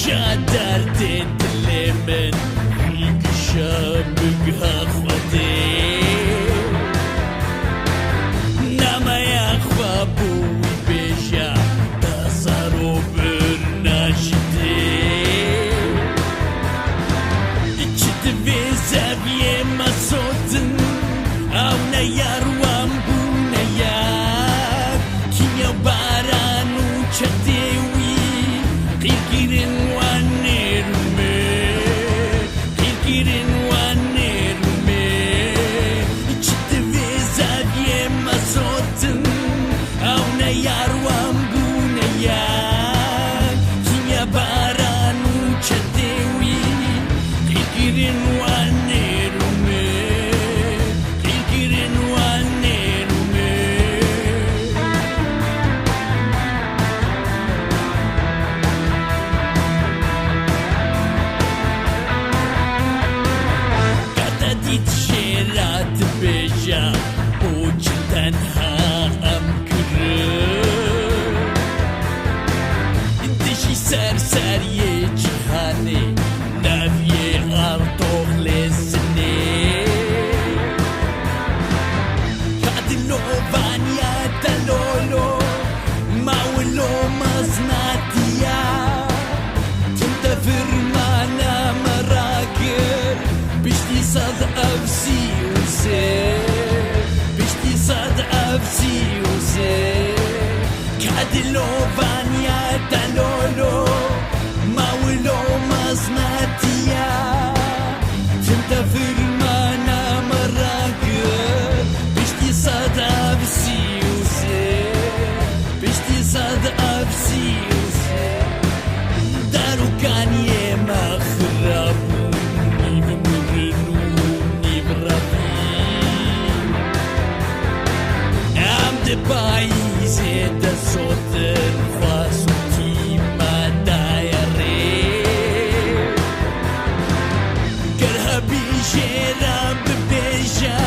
درد دل من میکشم بگه خوده نمای خوابوی بجا دستارو بر نشده چه دوی زویه مسودن او نیاروام بو نیار کیا بارانو چدوی قیرگیرن بجا اوج تنها دشی سرسری جهانی نوی غرطوغ لسنی کادلو وانیا دلولو ماولو مزناتیا تنتفر معنا مراكر بشتي صد أفسي بشتي صد أفسي كادلو فانيا دلولو ماولو مزناتيا تنتفر معنا مراكر بشتي صد أفسي بشتي صد أفسي دارو كان يما خرابو پاییزه دستر خواستیم دایره گره بیشتر ببیجا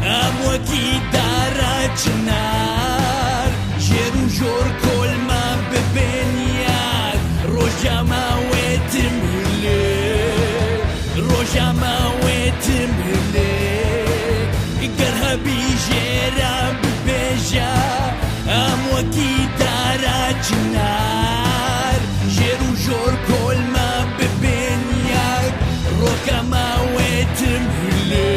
اموکی داره چنار جرو جور کل ما ببینیار روزا ما وتمله روزا ما وتمله گره بیشتر اموکی داره چنار جرو جور کل ما ببینیار روکا ما وتمله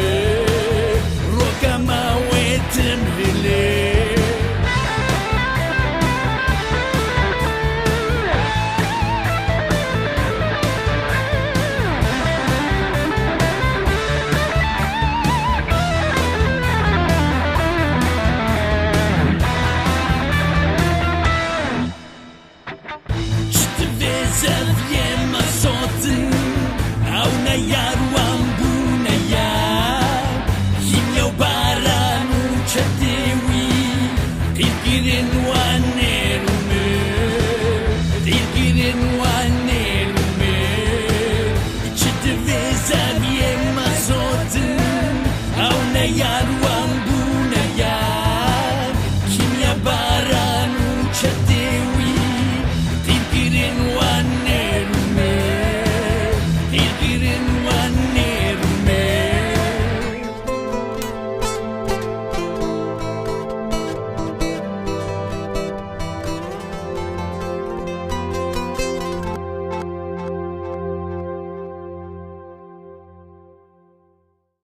روکا ما وتمله زفیه مساتن او نیارو